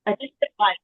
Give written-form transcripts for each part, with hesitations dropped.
I just hit like,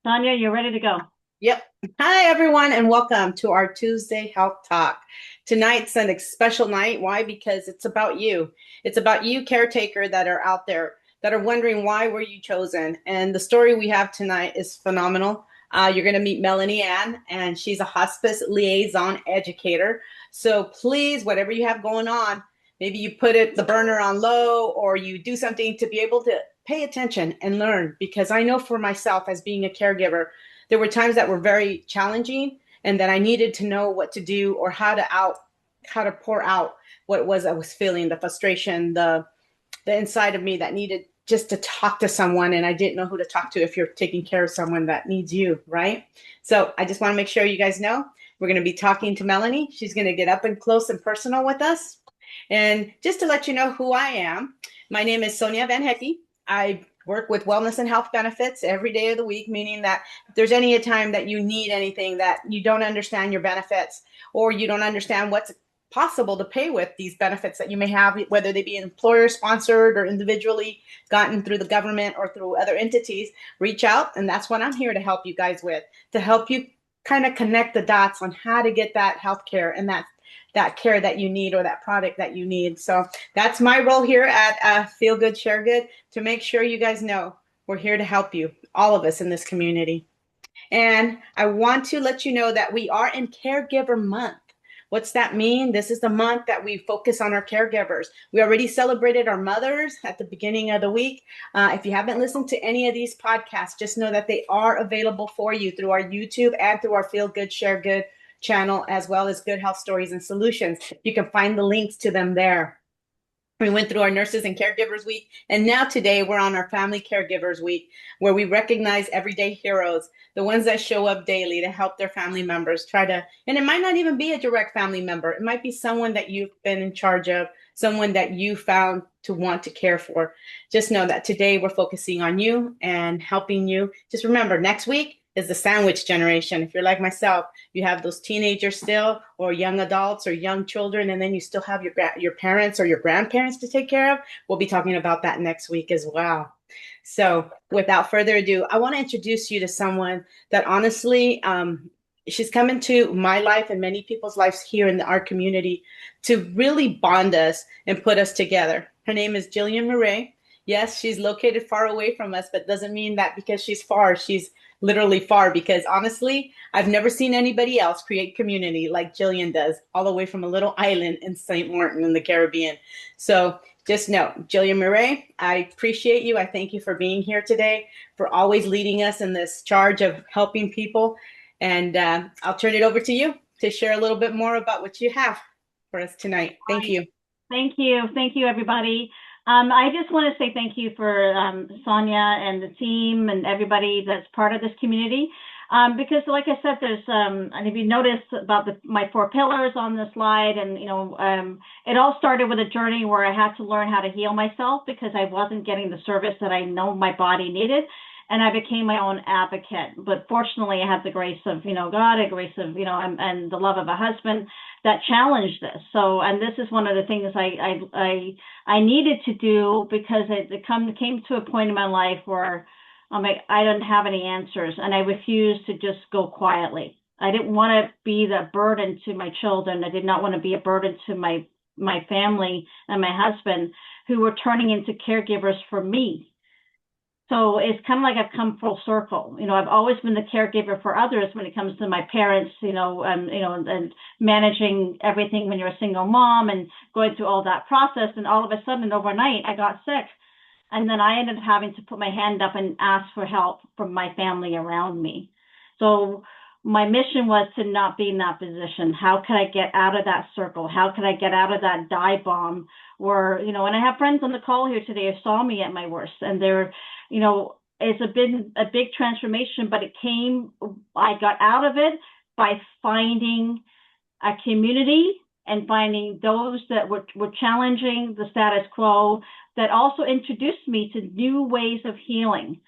Sonia, you're ready to go. Yep. Hi, everyone, and welcome to our Tuesday Health Talk. Tonight's a special night. Why? Because it's about you. It's about you, caretaker, that are out there that are wondering why were you chosen. And the story we have tonight is phenomenal. You're going to meet Melanie Ann, and she's a hospice liaison educator. So please, whatever you have going on, maybe you put the burner on low, or you do something to be able to pay attention and learn. Because I know for myself, as being a caregiver, there were times that were very challenging and that I needed to know what to do or how to pour out what it was I was feeling, the frustration, the inside of me that needed just to talk to someone, and I didn't know who to talk to if you're taking care of someone that needs you, right? So I just want to make sure you guys know we're going to be talking to Melanie. She's going to get up and close and personal with us. And just to let you know who I am, my name is Sonia Van Hecke. I work with wellness and health benefits every day of the week, meaning that if there's any time that you need anything, that you don't understand your benefits, or you don't understand what's possible to pay with these benefits that you may have, whether they be employer sponsored or individually gotten through the government or through other entities, reach out. And that's what I'm here to help you guys with, to help you kind of connect the dots on how to get that health care and that care that you need, or that product that you need. So that's my role here at Feel Good, Share Good, to make sure you guys know we're here to help you, all of us in this community. And I want to let you know that we are in Caregiver Month. What's that mean? This is the month that we focus on our caregivers. We already celebrated our mothers at the beginning of the week. If you haven't listened to any of these podcasts, just know that they are available for you through our YouTube and through our Feel Good, Share Good channel, as well as Good Health Stories and Solutions. You can find the links to them there. We went through our Nurses and Caregivers Week, and now today we're on our Family Caregivers Week, where we recognize everyday heroes, the ones that show up daily to help their family members and it might not even be a direct family member. It might be someone that you've been in charge of, someone that you found to want to care for. Just know that today we're focusing on you and helping you. Just remember, next week is the sandwich generation. If you're like myself, you have those teenagers still, or young adults or young children, and then you still have your parents or your grandparents to take care of. We'll be talking about that next week as well. So without further ado, I want to introduce you to someone that honestly, she's come into my life and many people's lives here in our community to really bond us and put us together. Her name is Gillian Murray. Yes, she's located far away from us, but doesn't mean that because she's far, she's literally far, because honestly, I've never seen anybody else create community like Gillian does, all the way from a little island in St. Martin in the Caribbean. So just know, Gillian Murray, I appreciate you. I thank you for being here today, for always leading us in this charge of helping people. And I'll turn it over to you to share a little bit more about what you have for us tonight. Thank Right. you. Thank you. Thank you, everybody. I just want to say thank you for Sonia and the team and everybody that's part of this community. Because like I said, there's, and if you notice about my 4 pillars on the slide, and, it all started with a journey where I had to learn how to heal myself because I wasn't getting the service that I know my body needed. And I became my own advocate. But fortunately, I had the grace of, God, a grace of, and the love of a husband that challenged this. So, and this is one of the things I needed to do, because it came to a point in my life where I'm like, I didn't have any answers, and I refused to just go quietly. I didn't want to be the burden to my children. I did not want to be a burden to my family and my husband, who were turning into caregivers for me. So it's kind of like I've come full circle. I've always been the caregiver for others when it comes to my parents, and managing everything when you're a single mom and going through all that process. And all of a sudden, overnight, I got sick. And then I ended up having to put my hand up and ask for help from my family around me. So my mission was to not be in that position. How can I get out of that circle? How can I get out of that die bomb where, and I have friends on the call here today who saw me at my worst, and they're, it's been a big transformation, but I got out of it by finding a community and finding those that were challenging the status quo, that also introduced me to new ways of healing.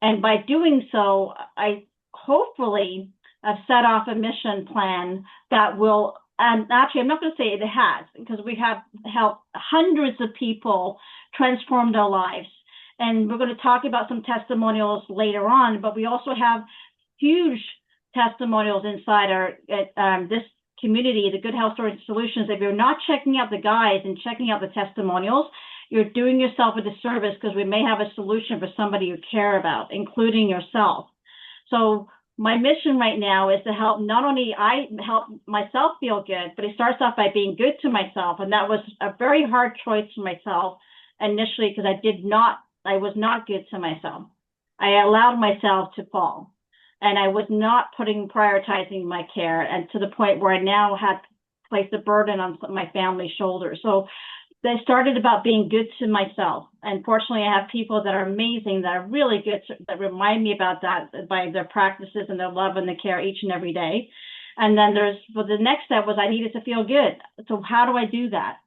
And by doing so, I hopefully have set off a mission plan that will, and actually, I'm not going to say it has, because we have helped hundreds of people transform their lives. And we're going to talk about some testimonials later on, but we also have huge testimonials inside this community, the Good Health Storage Solutions. If you're not checking out the guides and checking out the testimonials, you're doing yourself a disservice, because we may have a solution for somebody you care about, including yourself. So my mission right now is to help, not only I help myself feel good, but it starts off by being good to myself. And that was a very hard choice for myself initially, because I was not good to myself. I allowed myself to fall, and I was not prioritizing my care, and to the point where I now had to place the burden on my family's shoulders. So they started about being good to myself. And fortunately, I have people that are amazing, that are really good, that remind me about that by their practices and their love and the care each and every day. And then the next step was I needed to feel good. So how do I do that?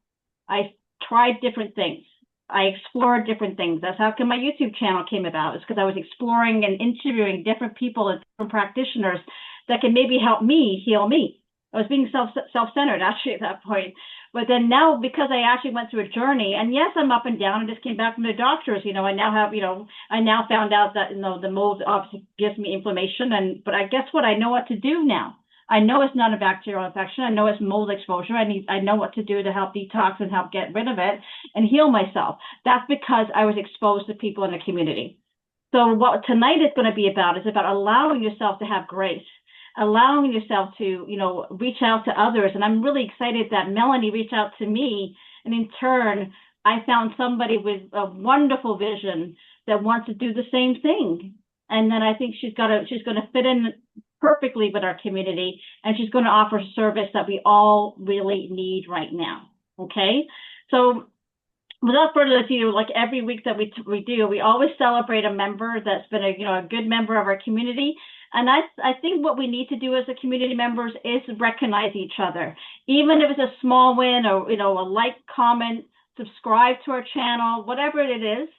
I tried different things. I explored different things. That's how come my YouTube channel came about. It's because I was exploring and interviewing different people and different practitioners that can maybe help me heal me. I was being self-centered actually at that point. But then now, because I actually went through a journey, and yes, I'm up and down. I just came back from the doctors. I now have, I now found out that, the mold obviously gives me inflammation. But I guess what? I know what to do now. I know it's not a bacterial infection. I know it's mold exposure. I know what to do to help detox and help get rid of it and heal myself. That's because I was exposed to people in the community. So what tonight is going to be about is about allowing yourself to have grace, allowing yourself to, reach out to others. And I'm really excited that Melanie reached out to me. And in turn, I found somebody with a wonderful vision that wants to do the same thing. And then I think she's going to fit in perfectly with our community, and she's going to offer a service that we all really need right now. Okay. So without further ado, like every week that we do, we always celebrate a member that's been a good member of our community. And I think what we need to do as a community members is recognize each other, even if it's a small win, or a like, comment, subscribe to our channel, whatever it is.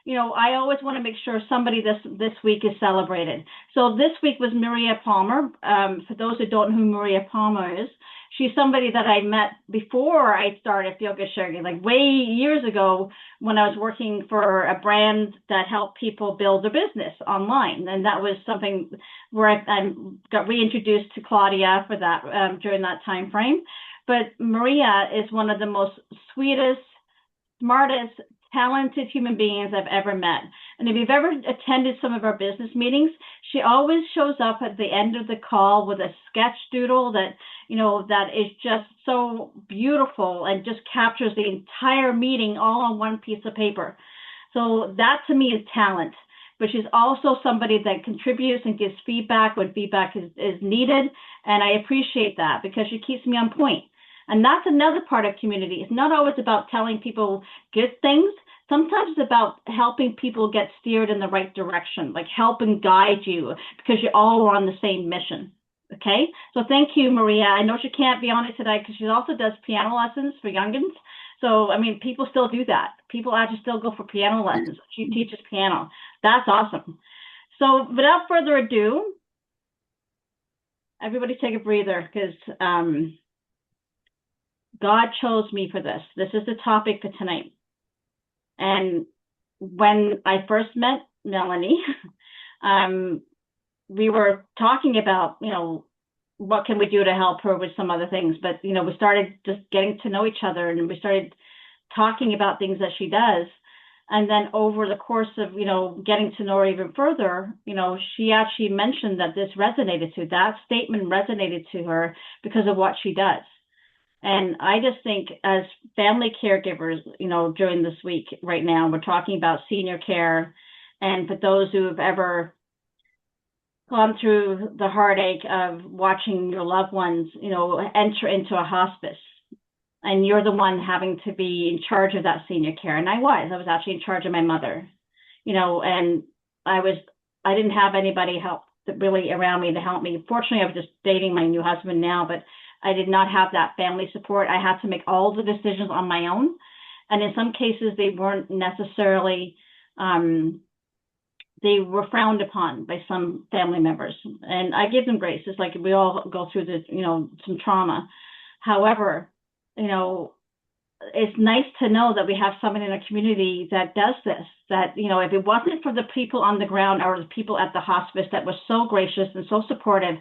I always want to make sure somebody this week is celebrated. So this week was Maria Palmer. For those who don't know who Maria Palmer is, she's somebody that I met before I started Feel Good Sharing, like way years ago when I was working for a brand that helped people build their business online. And that was something where I got reintroduced to Claudia for that during that time frame. But Maria is one of the most sweetest, smartest, talented human beings I've ever met. And if you've ever attended some of our business meetings, she always shows up at the end of the call with a sketch doodle that, that is just so beautiful and just captures the entire meeting all on one piece of paper. So that to me is talent. But she's also somebody that contributes and gives feedback when feedback is needed. And I appreciate that, because she keeps me on point. And that's another part of community. It's not always about telling people good things. Sometimes it's about helping people get steered in the right direction, like help and guide you, because you're all on the same mission. Okay? So thank you, Maria. I know she can't be on it today because she also does piano lessons for youngins. So, people still do that. People actually still go for piano lessons. She teaches piano. That's awesome. So without further ado, everybody take a breather, because God chose me for this. This is the topic for tonight. And when I first met Melanie, we were talking about, what can we do to help her with some other things. But, we started just getting to know each other, and we started talking about things that she does. And then over the course of, getting to know her even further, she actually mentioned that that statement resonated to her because of what she does. And I just think as family caregivers, during this week right now, we're talking about senior care. And for those who have ever gone through the heartache of watching your loved ones, enter into a hospice, and you're the one having to be in charge of that senior care. And I was actually in charge of my mother, and I didn't have anybody really around me to help me. Fortunately, I was just dating my new husband now, but I did not have that family support. I had to make all the decisions on my own. And in some cases, they weren't necessarily, they were frowned upon by some family members. And I give them grace. It's like we all go through some trauma. However, it's nice to know that we have someone in a community that does this, that, you know, if it wasn't for the people on the ground or the people at the hospice that were so gracious and so supportive,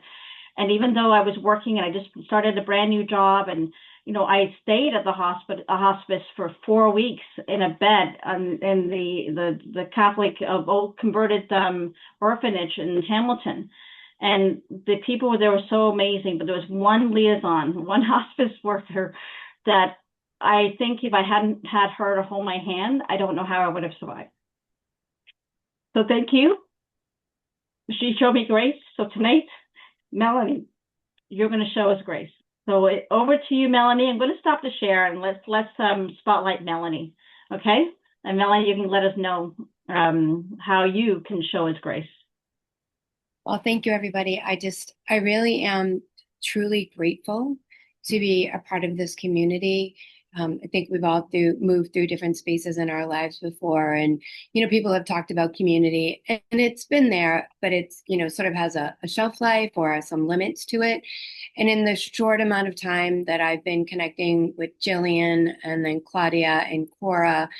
and even though I was working and I just started a brand new job, and you know, I stayed at the hospice for 4 weeks in a bed in the Catholic old converted orphanage in Hamilton. And the people were there were so amazing, but there was one liaison, one hospice worker that I think if I hadn't had her to hold my hand, I don't know how I would have survived. So thank you. She showed me grace. So tonight, Melanie, you're going to show us grace. So over to you, Melanie. I'm going to stop the share and let's spotlight Melanie, okay? And Melanie, you can let us know how you can show us grace. Well, thank you, everybody. I really am truly grateful to be a part of this community. I think we've all moved through different spaces in our lives before. And, you know, people have talked about community and it's been there, but it's, you know, sort of has a shelf life or some limits to it. And in the short amount of time that I've been connecting with Gillian and then Claudia and Cora,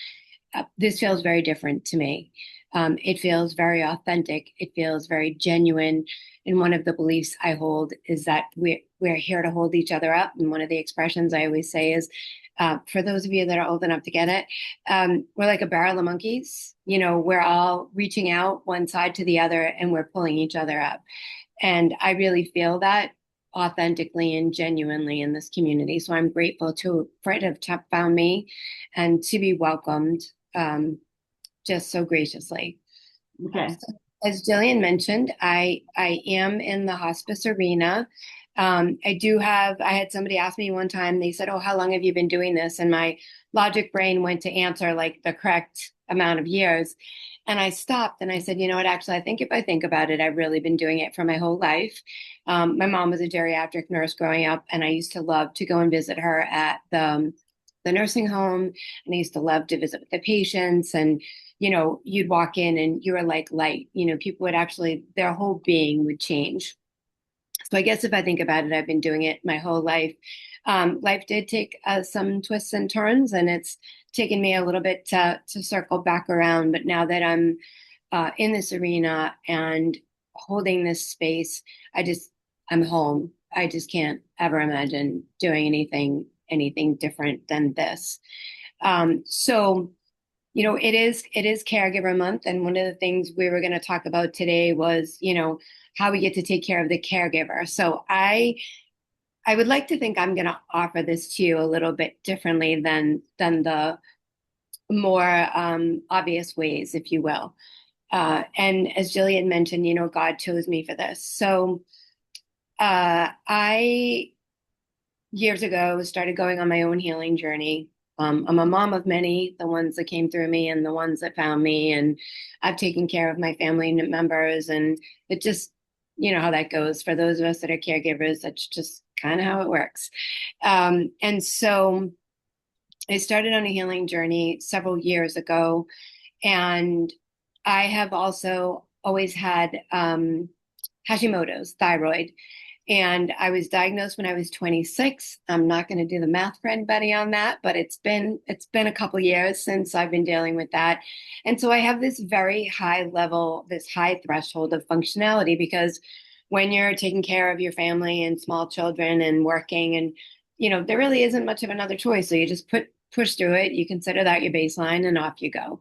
this feels very different to me. It feels very authentic. It feels very genuine. And one of the beliefs I hold is that we're here to hold each other up. And one of the expressions I always say is, for those of you that are old enough to get it, we're like a barrel of monkeys. You know, we're all reaching out one side to the other and we're pulling each other up. And I really feel that authentically and genuinely in this community. So I'm grateful for it to have found me and to be welcomed just so graciously. Okay. So, as Gillian mentioned, I am in the hospice arena. I had somebody ask me one time, they said, "Oh, how long have you been doing this?" And my logic brain went to answer like the correct amount of years. And I stopped and I said, you know what, actually, I think if I think about it, I've really been doing it for my whole life. My mom was a geriatric nurse growing up, and I used to love to go and visit her at the nursing home. And I used to love to visit with the patients. And, you know, you'd walk in and you were like light, you know, people would actually, their whole being would change. So I guess if I think about it, I've been doing it my whole life. Life did take some twists and turns, and it's taken me a little bit to circle back around. But now that I'm in this arena and holding this space, I'm home. I just can't ever imagine doing anything different than this. So, you know, it is Caregiver Month, and one of the things we were going to talk about today was, you know, how we get to take care of the caregiver. So I would like to think I'm going to offer this to you a little bit differently than the more obvious ways, if you will. And as Gillian mentioned, you know, God chose me for this. So I years ago started going on my own healing journey. I'm a mom of many, the ones that came through me and the ones that found me, and I've taken care of my family members, and it just, you know how that goes. For those of us that are caregivers, that's just kind of how it works. And so I started on a healing journey several years ago, and I have also always had Hashimoto's thyroid. And I was diagnosed when I was 26. I'm not going to do the math for anybody on that, but it's been a couple years since I've been dealing with that. And so I have this very high level, this high threshold of functionality, because when you're taking care of your family and small children and working, and, you know, there really isn't much of another choice. So you just push through it. You consider that your baseline and off you go.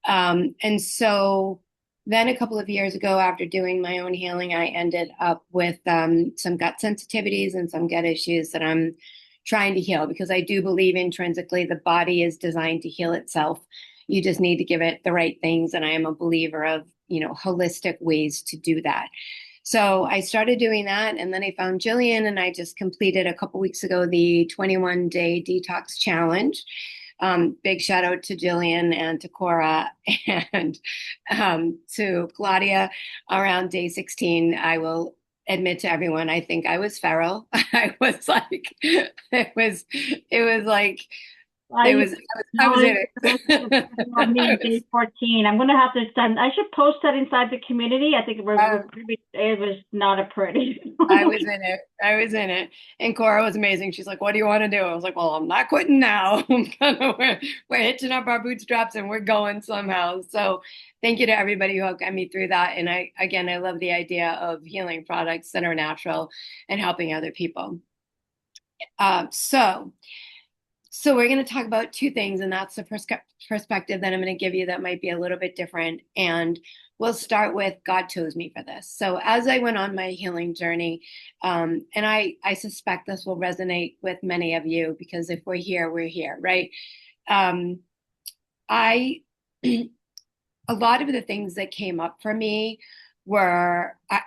And so then a couple of years ago, after doing my own healing, I ended up with some gut sensitivities and some gut issues that I'm trying to heal, because I do believe intrinsically the body is designed to heal itself. You just need to give it the right things. And I am a believer of, you know, holistic ways to do that. So I started doing that, and then I found Gillian, and I just completed a couple weeks ago the 21-day detox challenge. Big shout out to Gillian and to Cora and to Claudia. Around day 16, I will admit to everyone, I think I was feral. I was like, it was like I I was know in this is it. me day 14. I'm gonna have to send. I should post that inside the community. I think it was not a pretty. I was in it. I was in it. And Cora was amazing. She's like, "What do you want to do?" I was like, "Well, I'm not quitting now. We're hitching up our bootstraps and we're going somehow." So thank you to everybody who got me through that. And I love the idea of healing products that are natural and helping other people. Um, so so we're going to talk about two things, and that's the perspective that I'm going to give you that might be a little bit different. And we'll start with God chose me for this. So as I went on my healing journey, and I suspect this will resonate with many of you because if we're here, right? Um, I a lot of the things that came up for me were, I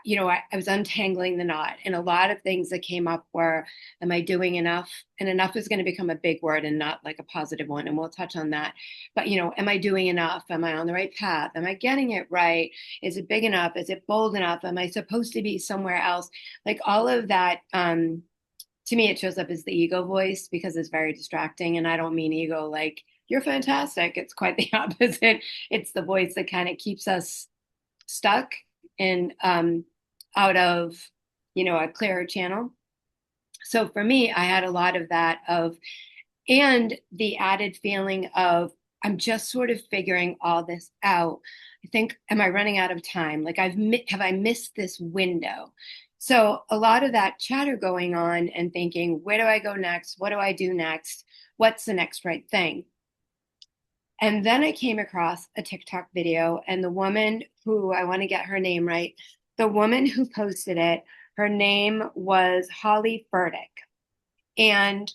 was untangling the knot. And a lot of things that came up were, am I doing enough? And enough is going to become a big word and not like a positive one. And we'll touch on that. But, am I doing enough? Am I on the right path? Am I getting it right? Is it big enough? Is it bold enough? Am I supposed to be somewhere else? Like all of that, to me, it shows up as the ego voice because it's very distracting. And I don't mean ego like, you're fantastic. It's quite the opposite. It's the voice that kind of keeps us stuck and out of, a clearer channel. So for me, I had a lot of that and the added feeling of, I'm just sort of figuring all this out. I think, am I running out of time? Like have I missed this window? So a lot of that chatter going on and thinking, where do I go next? What do I do next? What's the next right thing? And then I came across a TikTok video, and the woman who, I want to get her name right, the woman who posted it, her name was Holly Furtick. And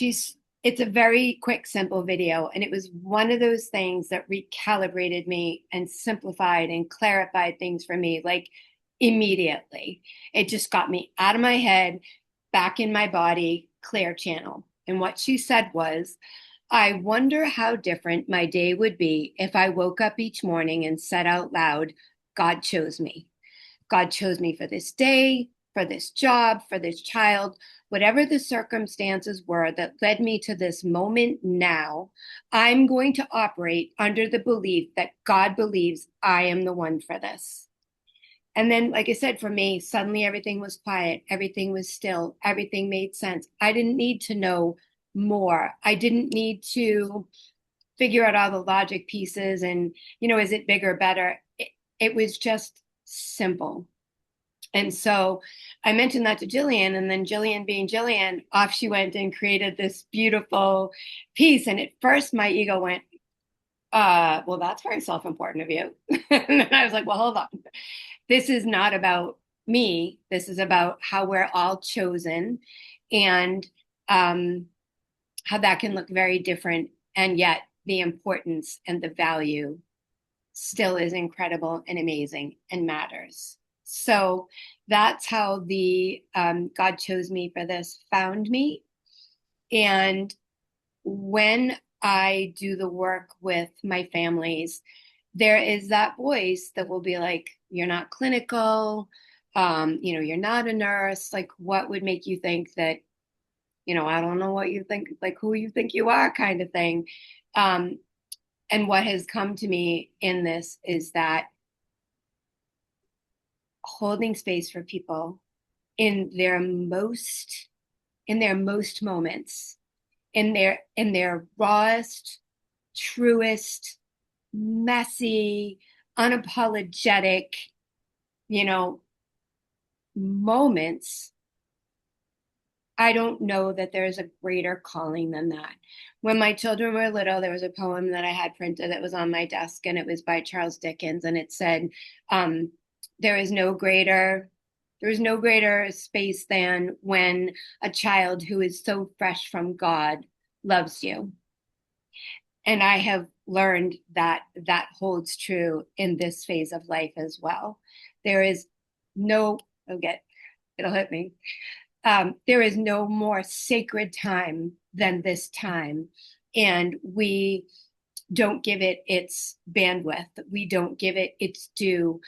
it's a very quick, simple video. And it was one of those things that recalibrated me and simplified and clarified things for me, like immediately. It just got me out of my head, back in my body, clear channel. And what she said was, I wonder how different my day would be if I woke up each morning and said out loud, God chose me. God chose me for this day, for this job, for this child, whatever the circumstances were that led me to this moment now, I'm going to operate under the belief that God believes I am the one for this. And then, like I said, for me, suddenly everything was quiet. Everything was still. Everything made sense. I didn't need to know more. I didn't need to figure out all the logic pieces and, is it bigger, better? It was just simple. And so I mentioned that to Gillian, and then Gillian being Gillian, off she went and created this beautiful piece. And at first my ego went, well, that's very self-important of you. And then I was like, well, hold on. This is not about me. This is about how we're all chosen and how that can look very different. And yet the importance and the value still is incredible and amazing and matters. So that's how the God chose me for this found me. And when I do the work with my families, there is that voice that will be like, you're not clinical, you're not a nurse. Like, what would make you think that, I don't know what you think, like who you think you are kind of thing. And what has come to me in this is that holding space for people in their most moments, in their rawest, truest, messy, unapologetic, moments. I don't know that there's a greater calling than that. When my children were little, there was a poem that I had printed that was on my desk, and it was by Charles Dickens, and it said, there is no greater space than when a child who is so fresh from God loves you. And I have learned that that holds true in this phase of life as well. There is no, it'll hit me. There is no more sacred time than this time. And we don't give it its bandwidth. We don't give it its due.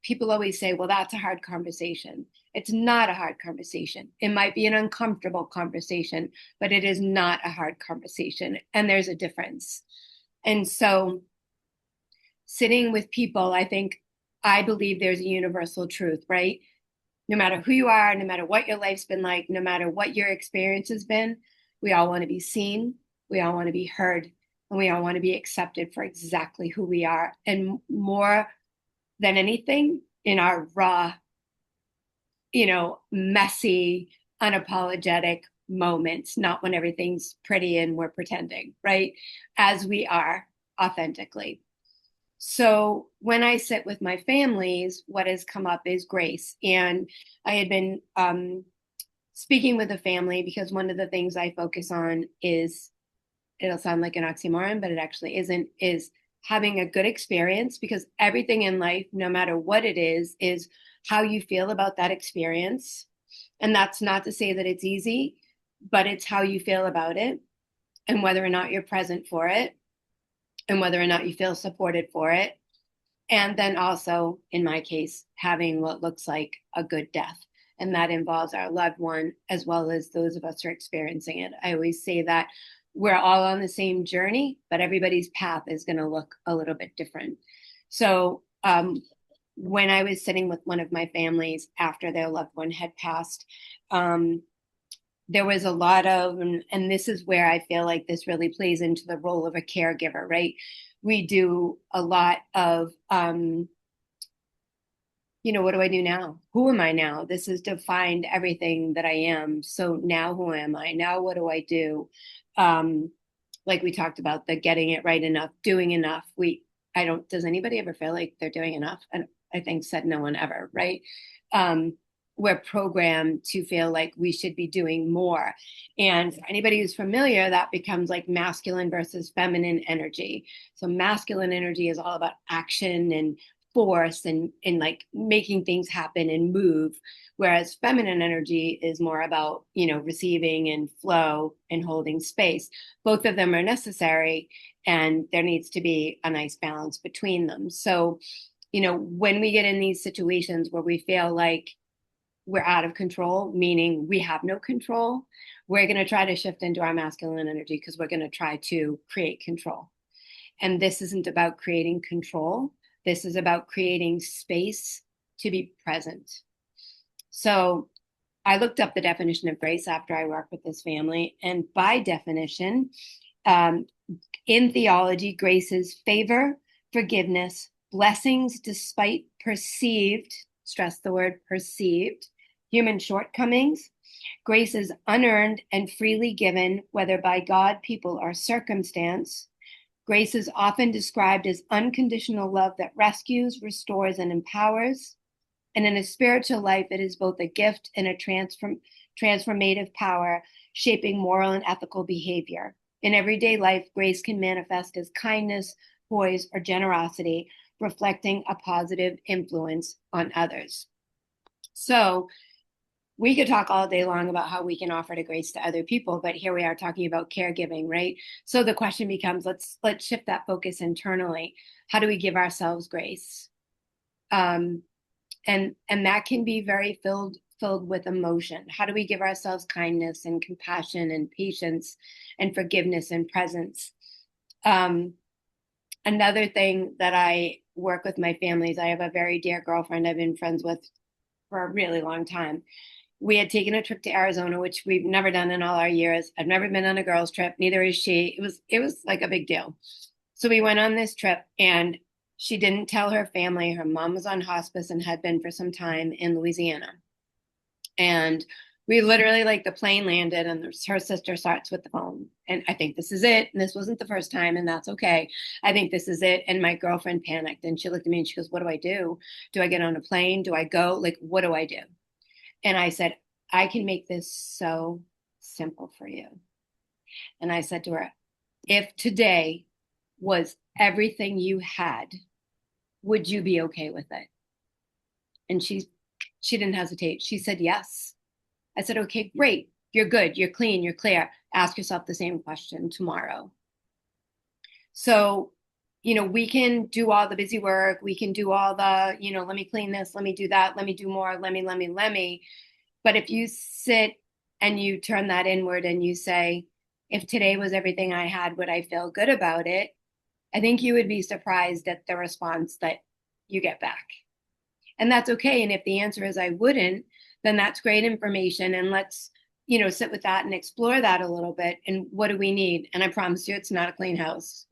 People always say, well, that's a hard conversation. It's not a hard conversation. It might be an uncomfortable conversation, but it is not a hard conversation. And there's a difference. And so sitting with people, I believe there's a universal truth, right? No matter who you are, no matter what your life's been like, no matter what your experience has been, we all want to be seen, we all want to be heard, and we all want to be accepted for exactly who we are. And more than anything, in our raw, messy, unapologetic moments, not when everything's pretty and we're pretending, right? As we are authentically. So when I sit with my families, what has come up is grace. And I had been speaking with a family because one of the things I focus on is, it'll sound like an oxymoron, but it actually isn't, is having a good experience, because everything in life, no matter what it is how you feel about that experience. And that's not to say that it's easy, but it's how you feel about it and whether or not you're present for it and whether or not you feel supported for it. And then also, in my case, having what looks like a good death. And that involves our loved one as well as those of us who are experiencing it. I always say that we're all on the same journey, but everybody's path is going to look a little bit different. So when I was sitting with one of my families after their loved one had passed, there was a lot of, and this is where I feel like this really plays into the role of a caregiver, right? We do a lot of, what do I do now? Who am I now? This has defined everything that I am. So now who am I? Now what do I do? Like we talked about, the getting it right enough, doing enough. Does anybody ever feel like they're doing enough? And I think said no one ever, right? We're programmed to feel like we should be doing more. And for anybody who's familiar, that becomes like masculine versus feminine energy. So masculine energy is all about action and force and like making things happen and move. Whereas feminine energy is more about, receiving and flow and holding space. Both of them are necessary, and there needs to be a nice balance between them. So, when we get in these situations where we feel like we're out of control, meaning we have no control, we're going to try to shift into our masculine energy because we're going to try to create control. And this isn't about creating control. This is about creating space to be present. So I looked up the definition of grace after I worked with this family. And by definition, in theology, grace is favor, forgiveness, blessings despite perceived, stress the word perceived, human shortcomings. Grace is unearned and freely given, whether by God, people, or circumstance. Grace is often described as unconditional love that rescues, restores, and empowers. And in a spiritual life, it is both a gift and a transformative power, shaping moral and ethical behavior. In everyday life, grace can manifest as kindness, poise, or generosity, reflecting a positive influence on others. So we could talk all day long about how we can offer to grace to other people, but here we are talking about caregiving, right? So the question becomes, let's shift that focus internally. How do we give ourselves grace? And that can be very filled with emotion. How do we give ourselves kindness and compassion and patience and forgiveness and presence? Another thing that I work with my families, I have a very dear girlfriend I've been friends with for a really long time. We had taken a trip to Arizona, which we've never done in all our years. I've never been on a girls' trip, neither is she. It was like a big deal. So we went on this trip, and she didn't tell her family. Her mom was on hospice and had been for some time in Louisiana. And we literally, like, the plane landed and her sister starts with the phone. And I think this is it. And this wasn't the first time, and that's okay. I think this is it. And my girlfriend panicked, and she looked at me and she goes, what do I do? Do I get on a plane? Do I go? Like, what do I do? And I said, I can make this so simple for you. And I said to her, if today was everything you had, would you be okay with it? And she didn't hesitate. She said, yes. I said, okay, great. You're good. You're clean. You're clear. Ask yourself the same question tomorrow. So, we can do all the busy work. We can do all the, let me clean this, let me do that, let me do more, let me. But if you sit and you turn that inward and you say, if today was everything I had, would I feel good about it? I think you would be surprised at the response that you get back. And that's okay. And if the answer is I wouldn't, then that's great information. And let's, sit with that and explore that a little bit. And what do we need? And I promise you, it's not a clean house.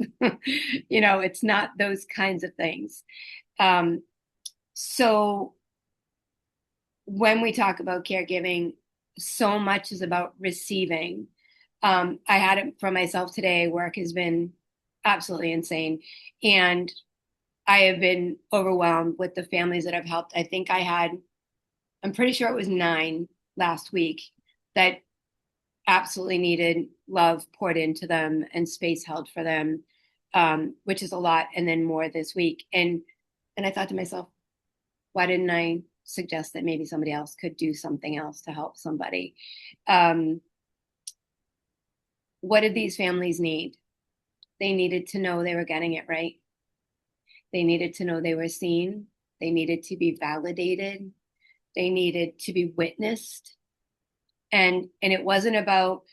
It's not those kinds of things. So when we talk about caregiving, so much is about receiving. I had it for myself today. Work has been absolutely insane. And I have been overwhelmed with the families that I've helped. I'm pretty sure it was 9 last week that absolutely needed love poured into them and space held for them, which is a lot. And then more this week. And I thought to myself, why didn't I suggest that maybe somebody else could do something else to help somebody? What did these families need? They needed to know they were getting it right. They needed to know they were seen. They needed to be validated. They needed to be witnessed. And it wasn't about,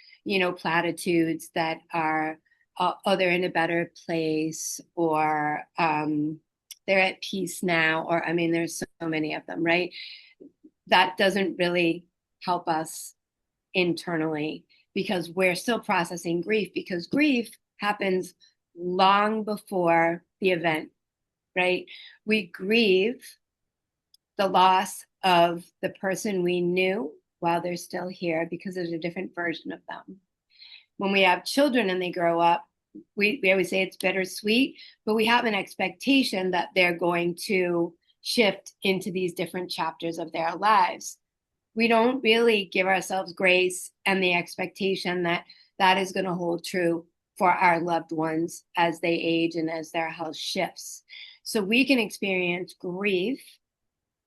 platitudes that are, they're in a better place, or they're at peace now, or, there's so many of them, right? That doesn't really help us internally, because we're still processing grief, because grief happens long before the event, right? We grieve the loss of the person we knew while they're still here, because there's a different version of them. When we have children and they grow up, we always say it's bittersweet, but we have an expectation that they're going to shift into these different chapters of their lives. We don't really give ourselves grace and the expectation that that is going to hold true for our loved ones as they age and as their health shifts. So we can experience grief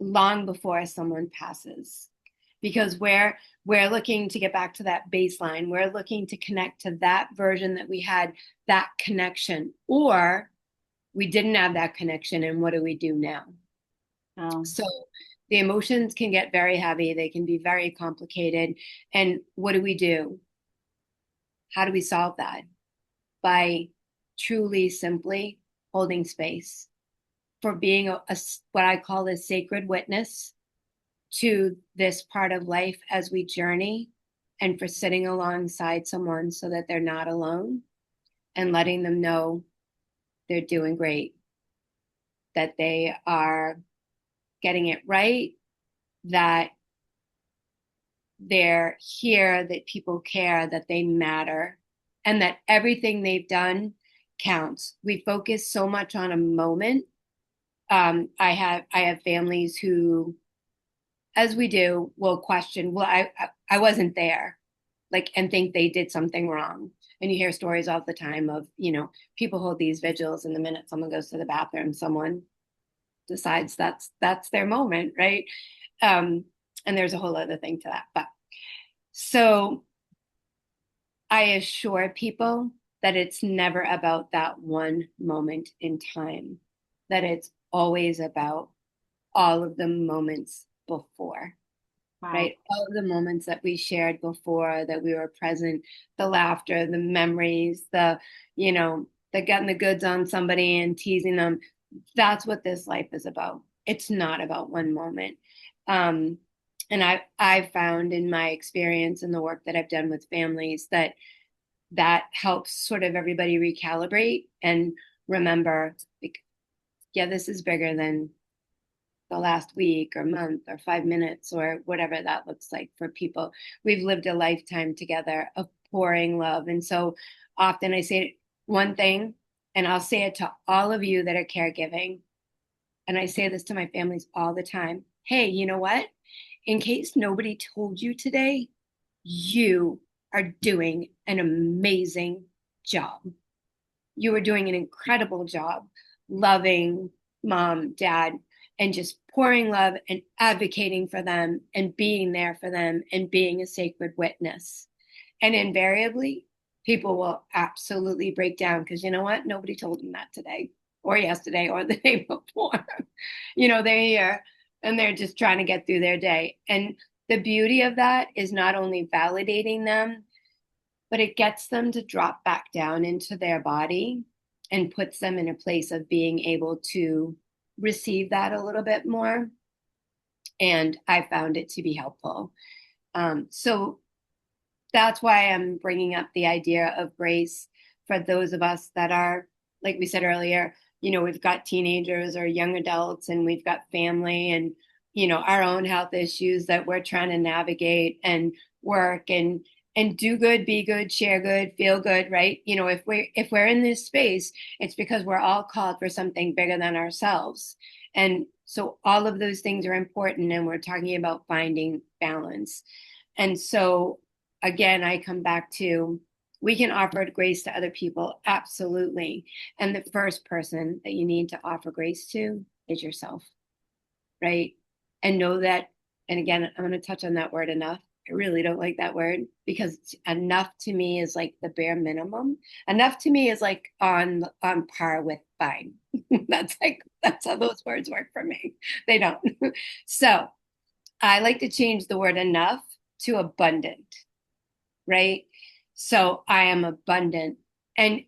long before someone passes, because we're looking to get back to that baseline. We're looking to connect to that version that we had, that connection, or we didn't have that connection. And what do we do now? Oh. So the emotions can get very heavy. They can be very complicated. And what do we do? How do we solve that? By truly, simply holding space, for being a what I call a sacred witness to this part of life as we journey, and for sitting alongside someone so that they're not alone, and letting them know they're doing great, that they are getting it right, that they're here, that people care, that they matter, and that everything they've done counts. We focus so much on a moment. I have families who, as we do, will question, well, I wasn't there, and think they did something wrong. And you hear stories all the time of, people hold these vigils, and the minute someone goes to the bathroom, someone decides that's their moment, right? And there's a whole other thing to that. But so I assure people that it's never about that one moment in time, that it's always about all of the moments before. Wow. Right? All of the moments that we shared before, that we were present, the laughter, the memories, the getting the goods on somebody and teasing them. That's what this life is about. It's not about one moment. And I've found in my experience and the work that I've done with families that helps sort of everybody recalibrate and remember, this is bigger than the last week or month or 5 minutes or whatever that looks like for people. We've lived a lifetime together of pouring love. And so often I say one thing, and I'll say it to all of you that are caregiving. And I say this to my families all the time. Hey, you know what? In case nobody told you today, you are doing an amazing job. You are doing an incredible job loving mom, dad, and just pouring love and advocating for them and being there for them and being a sacred witness. And invariably, people will absolutely break down, because you know what? Nobody told them that today. or yesterday or the day before. They're here and they're just trying to get through their day. And the beauty of that is not only validating them, but it gets them to drop back down into their body and puts them in a place of being able to receive that a little bit more. And I found it to be helpful. So that's why I'm bringing up the idea of grace for those of us that are, like we said earlier, we've got teenagers or young adults, and we've got family and, our own health issues that we're trying to navigate and work and do good, be good, share good, feel good, right? If we're in this space, it's because we're all called for something bigger than ourselves. And so all of those things are important, and we're talking about finding balance. And so again, I come back to, we can offer grace to other people, absolutely. And the first person that you need to offer grace to is yourself, right? And know that, and again, I'm going to touch on that word enough. I really don't like that word, because enough to me is like the bare minimum. Enough to me is like on par with fine. That's how those words work for me. They don't. So I like to change the word enough to abundant, right? So I am abundant, and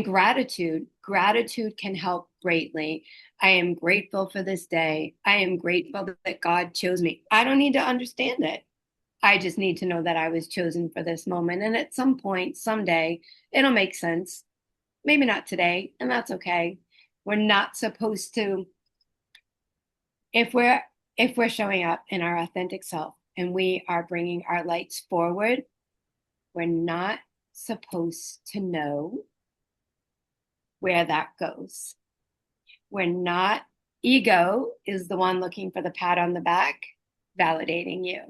gratitude can help greatly. I am grateful for this day. I am grateful that God chose me. I don't need to understand it. I just need to know that I was chosen for this moment. And at some point, someday, it'll make sense. Maybe not today, and that's okay. We're not supposed to, if we're showing up in our authentic self and we are bringing our lights forward, we're not supposed to know where that goes. We're not, ego is the one looking for the pat on the back, validating you.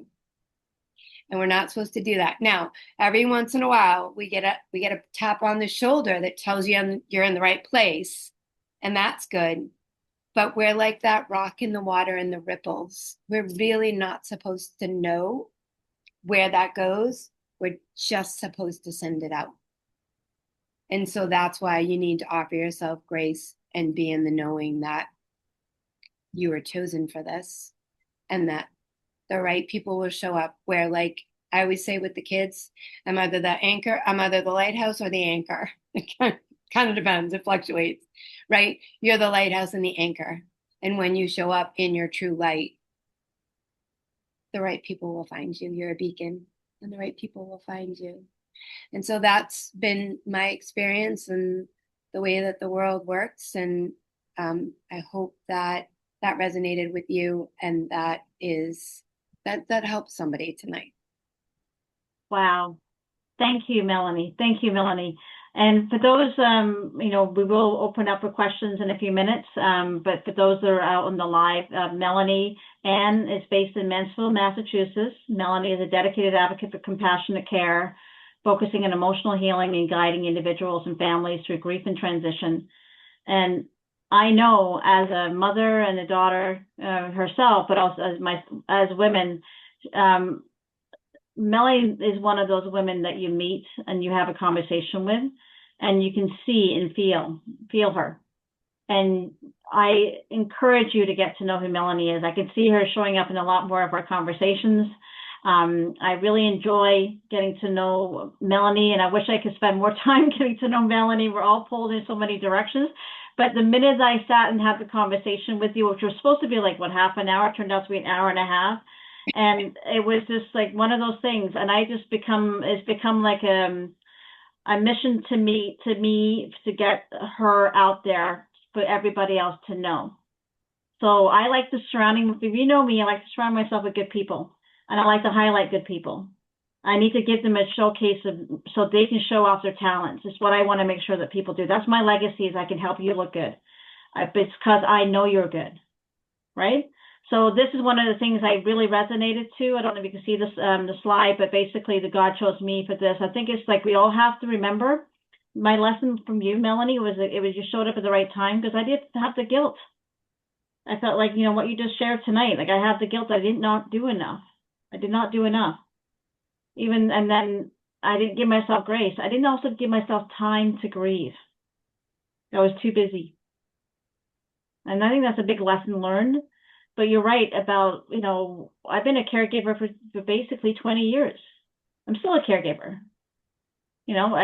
And we're not supposed to do that. Now, every once in a while, we get a tap on the shoulder that tells you you're in the right place. And that's good. But we're like that rock in the water and the ripples. We're really not supposed to know where that goes. We're just supposed to send it out. And so that's why you need to offer yourself grace and be in the knowing that you were chosen for this, and that the right people will show up. Where, like I always say with the kids, I'm either the lighthouse or the anchor. It kind of depends. It fluctuates, right? You're the lighthouse and the anchor. And when you show up in your true light, the right people will find you. You're a beacon, and the right people will find you. And so that's been my experience and the way that the world works. And I hope that resonated with you, and that helps somebody tonight. Wow. Thank you, Melanie. Thank you, Melanie. And for those, we will open up for questions in a few minutes. But for those that are out on the live, Melanie Ann is based in Mansfield, Massachusetts. Melanie is a dedicated advocate for compassionate care, focusing on emotional healing and guiding individuals and families through grief and transition. And I know, as a mother and a daughter herself, but also as women, Melanie is one of those women that you meet and you have a conversation with, and you can see and feel her. And I encourage you to get to know who Melanie is. I can see her showing up in a lot more of our conversations. I really enjoy getting to know Melanie, and I wish I could spend more time getting to know Melanie. We're all pulled in so many directions. But the minute I sat and had the conversation with you, which was supposed to be like, half an hour, turned out to be an hour and a half. And it was just like one of those things. And it's become like a mission to me to get her out there for everybody else to know. So I like if you know me, I like to surround myself with good people. And I like to highlight good people. I need to give them a showcase so they can show off their talents. It's what I want to make sure that people do. That's my legacy, is I can help you look good. It's because I know you're good, right? So this is one of the things I really resonated to. I don't know if you can see this the slide, but basically the God chose me for this. I think it's like we all have to remember. My lesson from you, Melanie, was you showed up at the right time, because I did have the guilt. I felt like, what you just shared tonight, like I had the guilt. I did not do enough. And then I didn't give myself grace. I didn't also give myself time to grieve. I was too busy. And I think that's a big lesson learned. But you're right about, I've been a caregiver for basically 20 years. I'm still a caregiver. You know,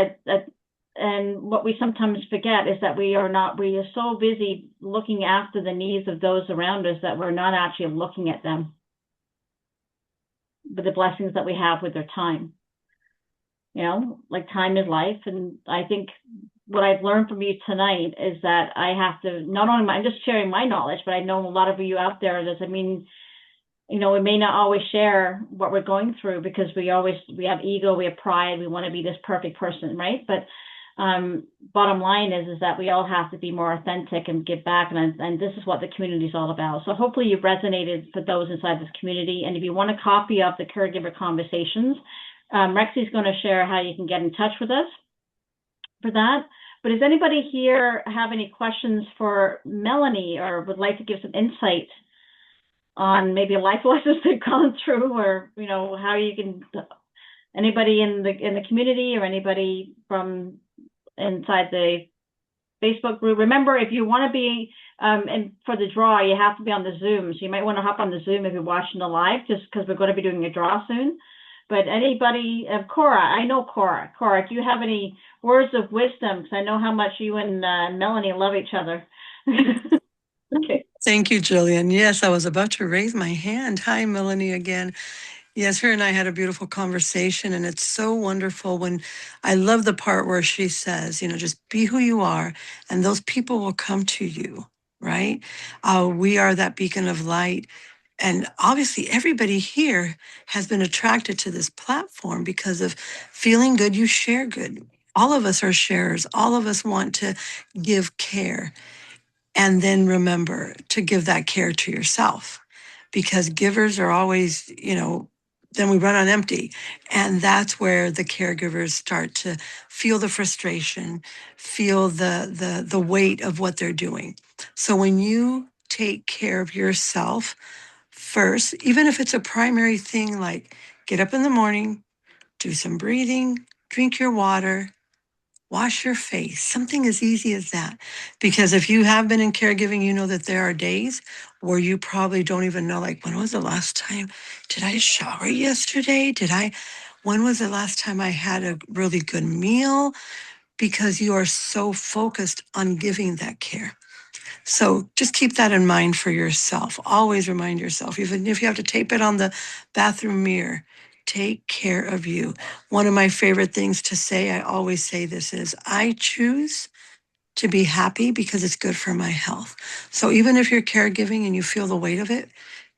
and what we sometimes forget is that we are so busy looking after the needs of those around us that we're not actually looking at them, but the blessings that we have with their time. Like time is life. And I think what I've learned from you tonight is that I have to not only, I'm just sharing my knowledge, but I know a lot of you out there we may not always share what we're going through because we have ego, we have pride, we want to be this perfect person, right? But bottom line is that we all have to be more authentic and give back, and this is what the community is all about. So hopefully you've resonated for those inside this community. And if you want a copy of the Caregiver Conversations, Rexy's going to share how you can get in touch with us for that. But does anybody here have any questions for Melanie or would like to give some insight on maybe life lessons they've gone through, or how you can, anybody in the community or anybody from inside the Facebook group? Remember, if you want to be and for the draw, you have to be on the Zoom. So you might want to hop on the Zoom if you're watching the live, just because we're going to be doing a draw soon. But anybody, Cora, I know Cora. Cora, do you have any words of wisdom? Because I know how much you and Melanie love each other. Okay. Thank you, Gillian. Yes, I was about to raise my hand. Hi, Melanie again. Yes, her and I had a beautiful conversation, and it's so wonderful when I love the part where she says, just be who you are, and those people will come to you, right? We are that beacon of light. And obviously, everybody here has been attracted to this platform because of feeling good, you share good. All of us are sharers. All of us want to give care. And then remember to give that care to yourself, because givers are always, then we run on empty. And that's where the caregivers start to feel the frustration, feel the weight of what they're doing. So when you take care of yourself first, even if it's a primary thing like get up in the morning, do some breathing, drink your water, wash your face, something as easy as that. Because if you have been in caregiving, you know that there are days where you probably don't even know, like, when was the last time? Did I shower yesterday? When was the last time I had a really good meal? Because you are so focused on giving that care. So just keep that in mind for yourself. Always remind yourself, even if you have to tape it on the bathroom mirror, take care of you. One of my favorite things to say, I always say this, is I choose to be happy because it's good for my health. So even if you're caregiving and you feel the weight of it,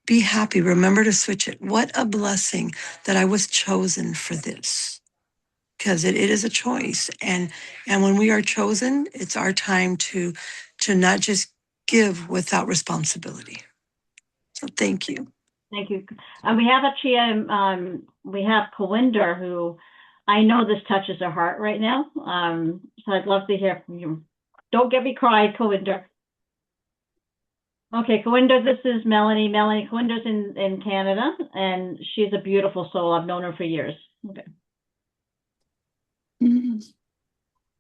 be happy. Remember to switch it. What a blessing that I was chosen for this, because it is a choice. And when we are chosen, it's our time to not just give without responsibility. So thank you. Thank you. We have actually, we have Kawinder, who I know this touches her heart right now. So I'd love to hear from you. Don't get me cried, Kawinder. Okay, Kawinder, this is Melanie. Melanie, Kawinder's in Canada, and she's a beautiful soul. I've known her for years. Okay.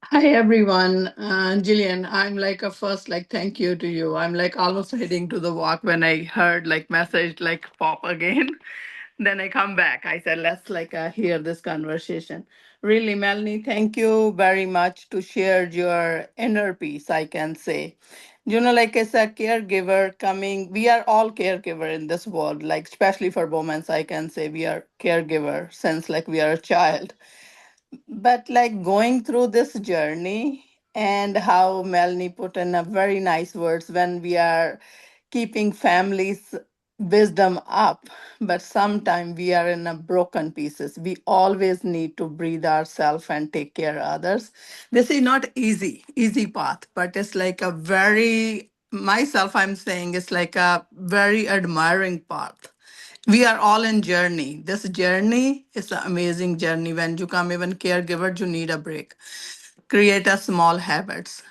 Hi, everyone. Gillian, I'm like thank you to you. I'm like almost heading to the walk when I heard message pop again. Then I come back. I said, let's hear this conversation. Really, Melanie, thank you very much to share your inner peace, I can say. Like as a caregiver coming, we are all caregiver in this world, especially for women, I can say we are caregiver since we are a child. But going through this journey, and how Melanie put in a very nice words, when we are keeping families wisdom up, but sometimes we are in a broken pieces. We always need to breathe ourselves and take care of others. This is not easy path, but it's like a very, myself I'm saying, it's like a very admiring path. We are all in journey. This journey is an amazing journey. When you come even caregiver, you need a break. Create a small habits.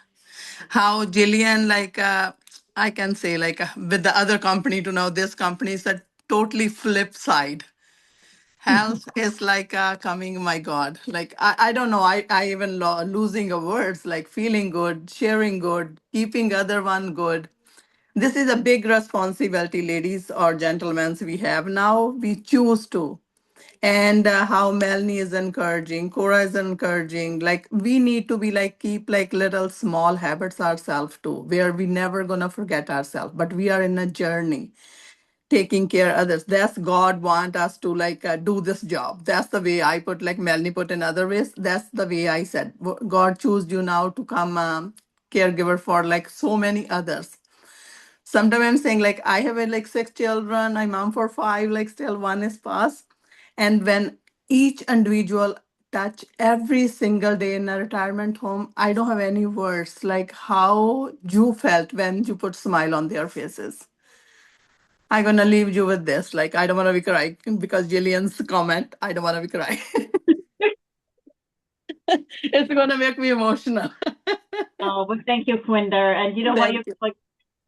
How Gillian, I can say, with the other company to now this company is a totally flip side. Health is coming, my God. I don't know, I even losing a words, feeling good, sharing good, keeping other one good. This is a big responsibility, ladies or gentlemen, we have now. We choose to. And how Melanie is encouraging, Cora is encouraging, like we need to be like, keep like little small habits ourselves too, where we never gonna forget ourselves, but we are in a journey taking care of others. That's God want us to like do this job. That's the way I put, like Melanie put in other ways. That's the way I said, God choose you now to come caregiver for like so many others. Sometimes I'm saying like I have like 6 children, I'm mom for 5, like still one is passed. And when each individual touch every single day in a retirement home, I don't have any words like how you felt when you put smile on their faces. I'm gonna leave you with this. Like I don't wanna be crying because Gillian's comment, I don't wanna be crying. It's gonna make me emotional. Oh, well, thank you, Quinder. And you know what? Thank you. Like,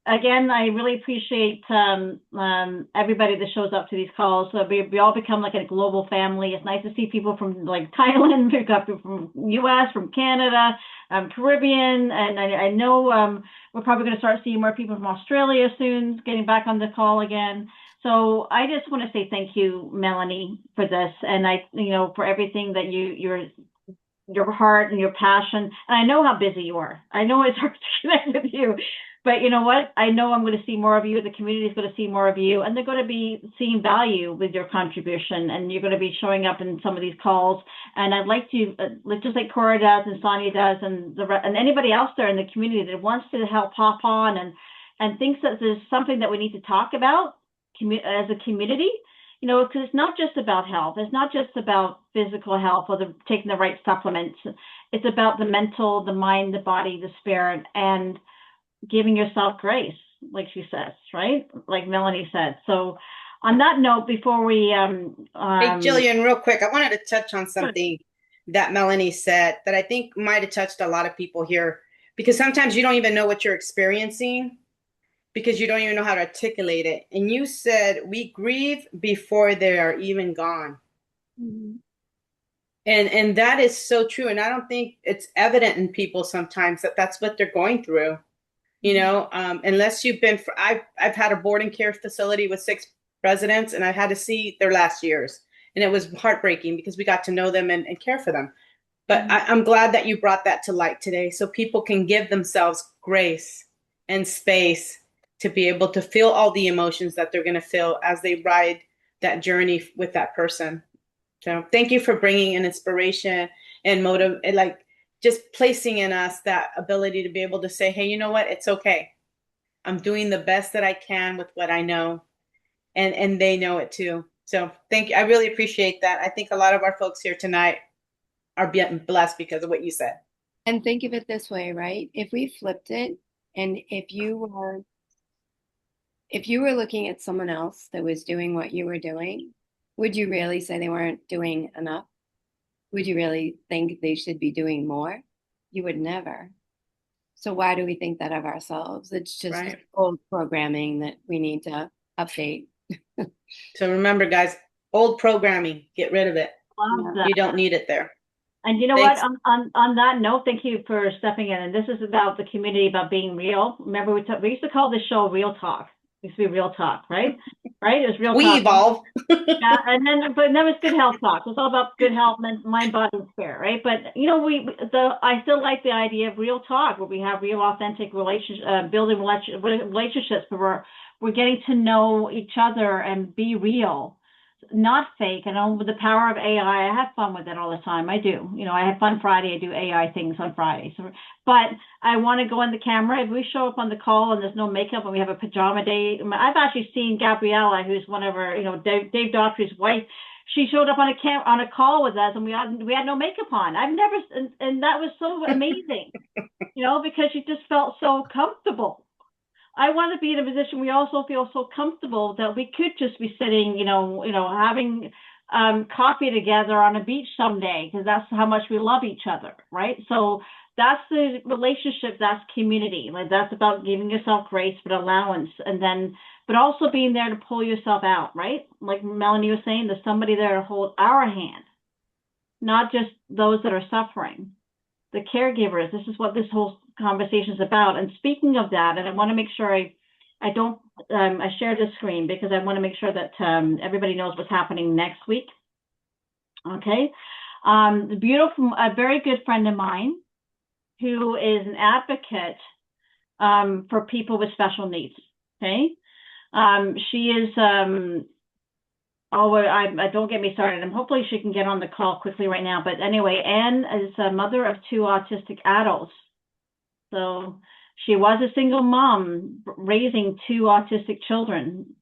again, I really appreciate everybody that shows up to these calls. So we all become like a global family. It's nice to see people from like Thailand, we've got people from US, from Canada, Caribbean, and I know we're probably going to start seeing more people from Australia soon, getting back on the call again. So I just want to say thank you, Melanie, for this, and for everything that your heart and your passion. And I know how busy you are. I know it's hard to connect with you, but you know what? I know I'm going to see more of you. The community is going to see more of you, and they're going to be seeing value with your contribution. And you're going to be showing up in some of these calls. And I'd like to, just like Cora does and Sonia does, and anybody else there in the community that wants to help hop on and thinks that there's something that we need to talk about as a community. Because it's not just about health. It's not just about physical health or taking the right supplements. It's about the mental, the mind, the body, the spirit, and giving yourself grace, like she says, right? Like Melanie said. So on that note, before we Hey, Gillian, real quick, I wanted to touch on something that Melanie said that I think might have touched a lot of people here, because sometimes you don't even know what you're experiencing because you don't even know how to articulate it. And you said we grieve before they are even gone. Mm-hmm. And that is so true. And I don't think it's evident in people sometimes that that's what they're going through. Unless you've been I've had a boarding care facility with 6 residents, and I had to see their last years, and it was heartbreaking because we got to know them and care for them. But I'm glad that you brought that to light today, so people can give themselves grace and space to be able to feel all the emotions that they're going to feel as they ride that journey with that person. So thank you for bringing an inspiration and motive, and like just placing in us that ability to be able to say, hey, you know what? It's okay. I'm doing the best that I can with what I know. And they know it too. So thank you. I really appreciate that. I think a lot of our folks here tonight are being blessed because of what you said. And think of it this way, right? If we flipped it, and if you were looking at someone else that was doing what you were doing, would you really say they weren't doing enough? Would you really think they should be doing more? You would never. So why do we think that of ourselves? It's just Right. old programming that we need to update. So remember, guys, old programming, get rid of it. Love You don't need it there. And you know Thanks. what? On that note, thank you for stepping in. And this is about the community, about being real. Remember, we used to call this show Real Talk. It used to be Real Talk, right? Right? It was Real We Talk. evolve. Yeah, but then it's Good Health Talk. It's all about good health, mind, body, and spirit, right? But I still like the idea of Real Talk, where we have real, authentic building relationships, where we're getting to know each other and be real, not fake. And with the power of AI, I have fun with it all the time. I do. I have Fun Friday. I do AI things on Friday. But I want to go on the camera. If we show up on the call and there's no makeup and we have a pajama day, I've actually seen Gabriella, who's one of our, Dave Daughtry's wife. She showed up on a call with us, and we had no makeup on. I've never, and that was so amazing, because she just felt so comfortable. I want to be in a position we also feel so comfortable that we could just be sitting, having coffee together on a beach someday, because that's how much we love each other, right? So that's the relationship, that's community. Like, that's about giving yourself grace, but allowance, but also being there to pull yourself out, right? Like Melanie was saying, there's somebody there to hold our hand, not just those that are suffering. The caregivers, this is what this whole conversation is about. And speaking of that, and I want to make sure I I don't, I shared the screen because I want to make sure that everybody knows what's happening next week. Okay. The beautiful, a very good friend of mine who is an advocate for people with special needs. Okay. She is, don't get me started. And hopefully she can get on the call quickly right now. But anyway, Anne is a mother of 2 autistic adults. So she was a single mom raising 2 autistic children.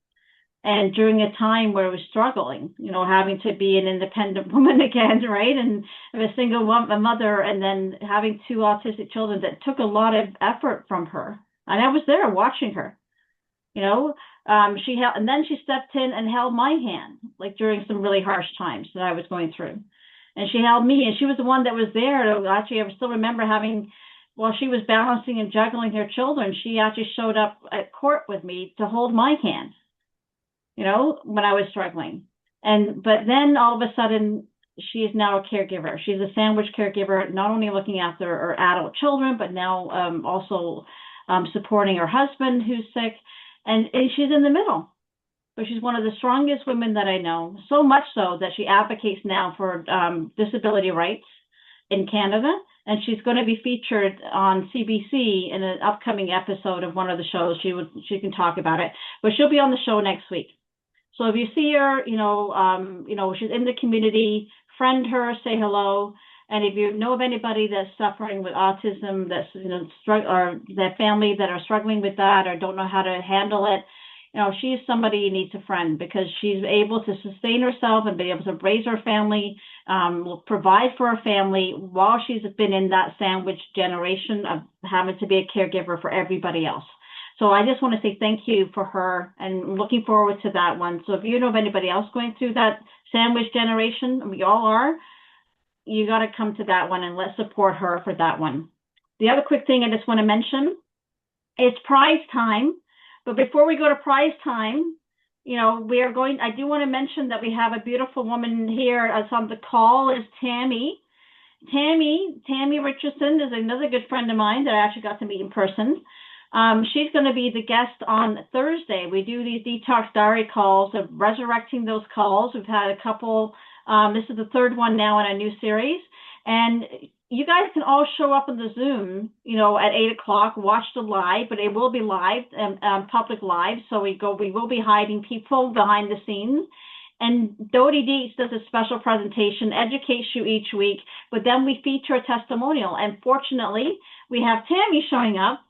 And during a time where I was struggling, having to be an independent woman again, right? And a single mother, and then having 2 autistic children, that took a lot of effort from her. And I was there watching her, and then she stepped in and held my hand, like during some really harsh times that I was going through. And she held me, and she was the one that was there. Actually, I still remember while she was balancing and juggling her children, she actually showed up at court with me to hold my hand, when I was struggling. But then all of a sudden, she is now a caregiver. She's a sandwich caregiver, not only looking after her adult children, but now also supporting her husband who's sick. And she's in the middle. But she's one of the strongest women that I know, so much so that she advocates now for disability rights in Canada. And she's going to be featured on CBC in an upcoming episode of one of the shows. She can talk about it. But she'll be on the show next week. So if you see her, she's in the community, friend her, say hello. And if you know of anybody that's suffering with autism, that's, or that family that are struggling with that or don't know how to handle it, she's somebody you need to friend, because she's able to sustain herself and be able to raise her family, provide for her family while she's been in that sandwich generation of having to be a caregiver for everybody else. So I just want to say thank you for her, and looking forward to that one. So if you know of anybody else going through that sandwich generation, and we all are, you got to come to that one, and let's support her for that one. The other quick thing I just want to mention, it's prize time. But before we go to prize time, I do want to mention that we have a beautiful woman here that's on the call, is Tammy. Tammy Richardson is another good friend of mine that I actually got to meet in person. She's going to be the guest on Thursday. We do these detox diary calls of resurrecting those calls. We've had a couple. This is the 3rd one now in a new series. And you guys can all show up in the Zoom, at 8 o'clock, watch the live, but it will be live, public live. So we will be hiding people behind the scenes. And Dodie Dietz does a special presentation, educates you each week, but then we feature a testimonial. And fortunately, we have Tammy showing up.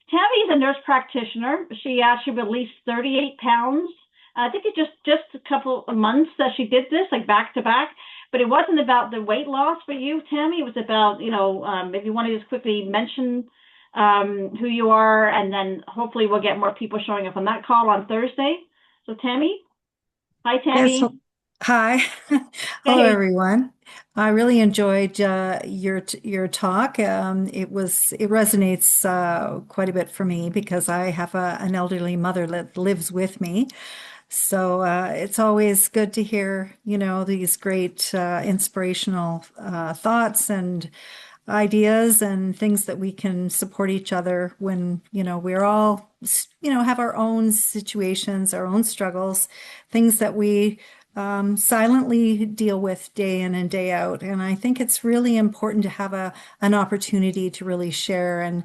Tammy is a nurse practitioner. She actually released 38 pounds. I think it's just a couple of months that she did this, like back to back. But it wasn't about the weight loss for you, Tammy. It was about, if you want to just quickly mention who you are, and then hopefully we'll get more people showing up on that call on Thursday. So Tammy. Hi, Tammy. Yes, hi. Hello, everyone. I really enjoyed your talk. It resonates quite a bit for me, because I have an elderly mother that lives with me. So it's always good to hear, these great inspirational thoughts and ideas and things that we can support each other when, we're all, have our own situations, our own struggles, things that we silently deal with day in and day out. And I think it's really important to have an opportunity to really share and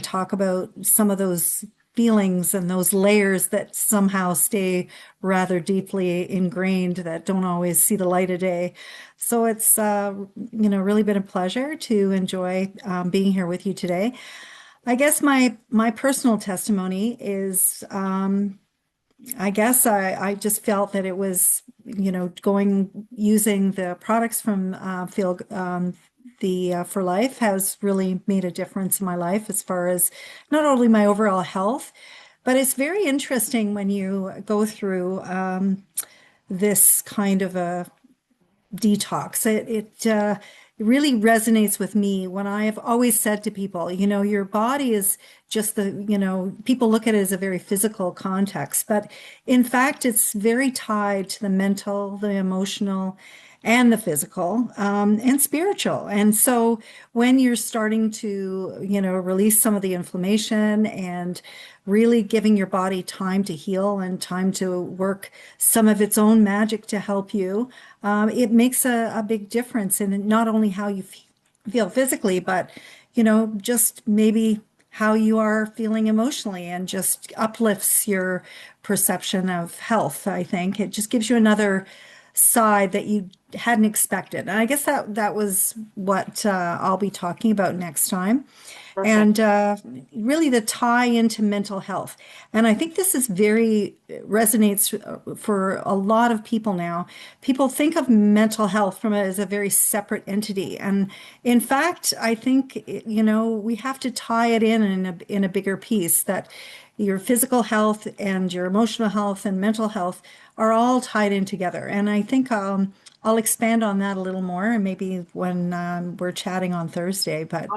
talk about some of those feelings and those layers that somehow stay rather deeply ingrained, that don't always see the light of day. So it's, really been a pleasure to enjoy being here with you today. I guess my personal testimony is, I guess I just felt that it was, using the products from For Life has really made a difference in my life, as far as not only my overall health, but it's very interesting when you go through this kind of a detox. It really resonates with me when I have always said to people, your body is just people look at it as a very physical context, but in fact, it's very tied to the mental, the emotional, and the physical, and spiritual. And so when you're starting to, release some of the inflammation and really giving your body time to heal and time to work some of its own magic to help you, it makes a big difference in not only how you feel physically, but, just maybe how you are feeling emotionally, and just uplifts your perception of health. I think it just gives you another side that you hadn't expected. And I guess that was what I'll be talking about next time. Perfect. And really the tie into mental health. And I think this is very resonates for a lot of people now. People think of mental health as a very separate entity. And in fact, I think, we have to tie it in a bigger piece, that your physical health and your emotional health and mental health are all tied in together. And I think I'll expand on that a little more, maybe when we're chatting on Thursday. But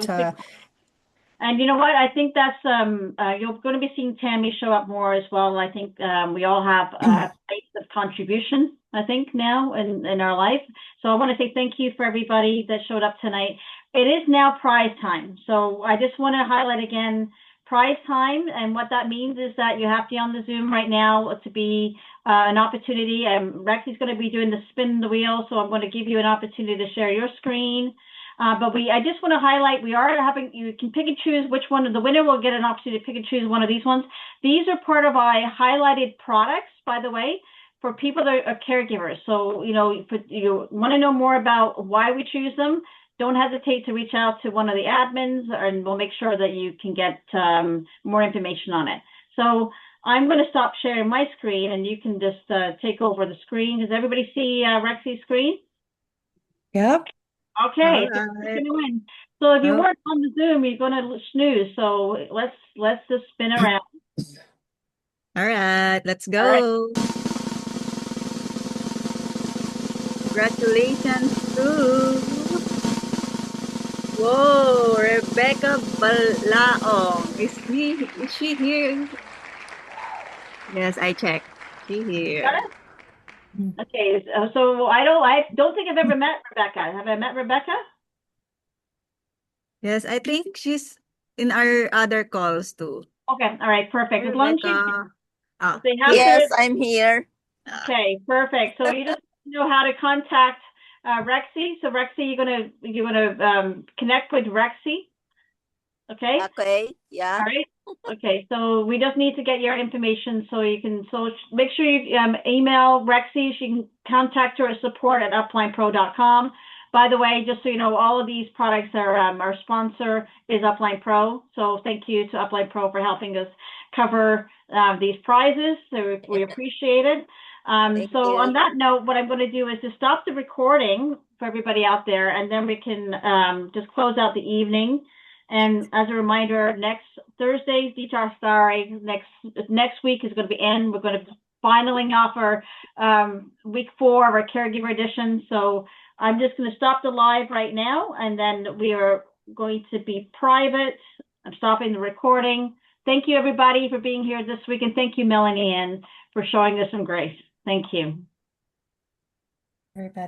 and you know what? I think that's you're going to be seeing Tammy show up more as well. I think we all have a place of contribution, I think, now in our life. So I want to say thank you for everybody that showed up tonight. It is now prize time. So I just want to highlight again prize time. And what that means is that you have to be on the Zoom right now to be an opportunity. Rexy's going to be doing the spin the wheel. So I'm going to give you an opportunity to share your screen. But I just want to highlight, we are having, you can pick and choose which one. The winner will get an opportunity to pick and choose one of these ones. These are part of our highlighted products, by the way, for people that are caregivers. So, if you want to know more about why we choose them, don't hesitate to reach out to one of the admins, and we'll make sure that you can get more information on it. So I'm going to stop sharing my screen, and you can just take over the screen. Does everybody see Rexy's screen? Yep. Okay, All right. so if you weren't on the Zoom, you're going to snooze. So let's just spin around. All right, let's go. All right. Congratulations to whoa, Rebecca Balaong. Is she here? Yes, I checked. She here. Got it? Okay, so I don't think I've ever met Rebecca. Have I met Rebecca? Yes, I think she's in our other calls too. Okay, all right, perfect. As long as Rebecca. Oh, they have Yes, to, I'm here. okay, perfect. So you just know how to contact Rexy. So Rexy, you're gonna connect with Rexy. Okay. Okay, yeah. All right. Okay, so we just need to get your information so you can, make sure you email Rexy. She can contact her at support@uplinepro.com. By the way, just so you know, all of these products are, our sponsor is Upline Pro. So thank you to Upline Pro for helping us cover these prizes. So we appreciate it. So on that note, what I'm going to do is to stop the recording for everybody out there, and then we can just close out the evening. And as a reminder, next Thursday's Detox Diary, next week is going to be in. We're going to be finaling off our week 4 of our Caregiver Edition. So I'm just going to stop the live right now, and then we are going to be private. I'm stopping the recording. Thank you, everybody, for being here this week, and thank you, Melanie Ann, for showing us some grace. Thank you. Very bad.